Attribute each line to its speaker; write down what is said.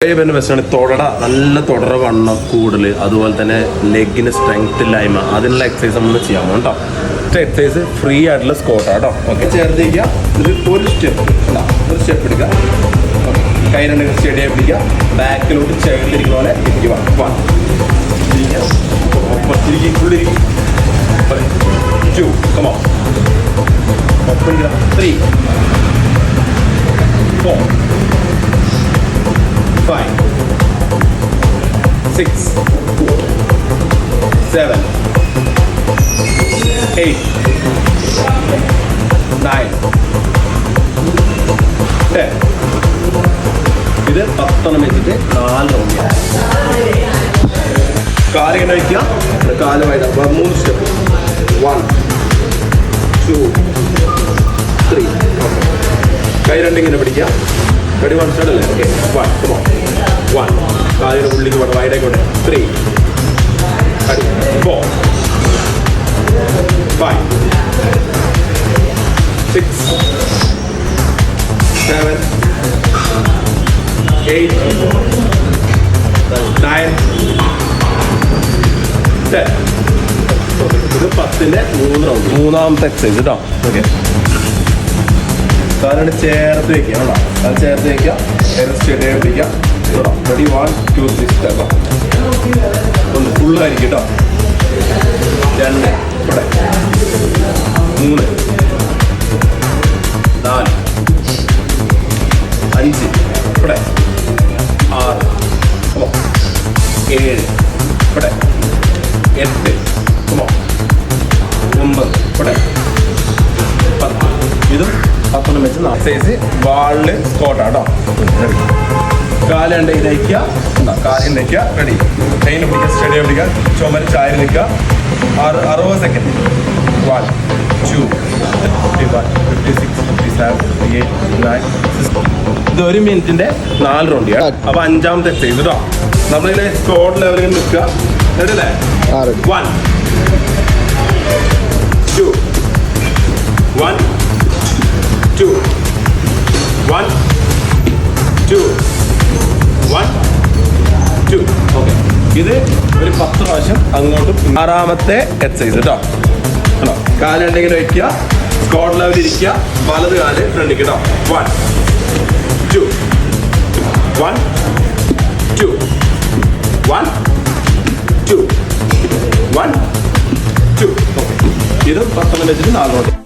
Speaker 1: ബെസ്റ്റാണ്. തൊടട നല്ല തുടര വണ്ണം കൂടുതൽ, അതുപോലെ തന്നെ ലെഗിന് സ്ട്രെങ്ത് ഇല്ലായ്മ, അതിനുള്ള എക്സസൈസ് നമ്മൾ ചെയ്യാമോ കേട്ടോ. എക്സസൈസ് ഫ്രീ ആയിട്ടുള്ള സ്കോട്ടാണ് കേട്ടോ. ഓക്കെ, ചേർത്തിരിക്കുക. ഇത് ഒരു സ്റ്റെപ്പ് എടുക്കുക. കൈ രണ്ട് സ്റ്റഡിയായി പിടിക്കുക. ബാക്കിലോട്ട് ചേർത്തിരിക്കുന്ന പോലെ ഇരിക്കുക. ത്രീ 4 5 6 7 8 9 10. ഇത് 10 വെച്ചിട്ട് 4 റൗണ്ട് ചെയ്യാം. കാല് ഇങ്ങനെ വയ്ക്കുക. കാല് വൈകിട്ട് 3 സ്റ്റെപ്പ്. 1 2 3. കൈ രണ്ടിങ്ങനെ പിടിക്കുക. ready, 1 start അല്ലേ? ഓക്കെ, 1 come on 1 കാലിയുടെ ഉള്ളിലേക്ക് പോട്ടെ, വൈഡായിക്കോട്ടെ. 3 4 5 6 7 8 9 10. ഇത് 10ന്റെ 3 റൗണ്ട്. മൂന്നാമത്തെ എക്സസൈസ് കേട്ടോ. ഓക്കെ, കാലാണ് ചേർത്ത് വെക്കുക. കേട്ടോ, അത് ചേർത്ത് വെക്കുക. സ്റ്റഡി പിടിക്കുക. കേട്ടോ, റെഡി 1 2 3 സ്റ്റെപ്പ്. ഒന്ന് ഫുള്ളായിരിക്കും കേട്ടോ. 2 ഇവിടെ 3 4 5 ഇവിടെ 6 7 ഇവിടെ 8 9 ഇവിടെ 10. ഇതും 10 വെച്ച് സൈസ് വാളില് സ്കോട്ടാട്ടോ. കാലുണ്ട് ഇതയ്ക്കുക. കാലിൽ വയ്ക്കുക. റെഡി, കയ്യിൽ പിടിക്കുക. സ്റ്റഡിയെ പിടിക്കുക. ചുമര് ചായ നിൽക്കുക. 60 സെക്കൻഡ്. 1 2 51 56 57 58 59 60. ഇത് 1 മിനിറ്റിന്റെ 4 റൗണ്ട് ചെയ്യാം. അപ്പൊ 5ാമത്തെ എക്സസൈസ് കേട്ടോ. നമ്മളിങ്ങനെ സ്കോട്ട് ലെവലിൽ നിൽക്കുക. റെഡി അല്ലേ? 1 2 1 2 1 2 1 2. ഓക്കെ, ഇത് ഒരു 10 പ്രാവശ്യം അങ്ങോട്ടും. 6ാമത്തെ എക്സസൈസ് കേട്ടോ. ആണോ, കാലുണ്ടെങ്കിൽ വയ്ക്കുക. സ്കോട്ട് ലെവലിൽ ഇരിക്കുക. വലത് കാല് ഫ്രണ്ടിക്ക് കേട്ടോ. 1 2 1 2 1 2 1 2. ഓക്കെ, ഇത് 10 വെച്ചിട്ട് 4 റൗണ്ട്.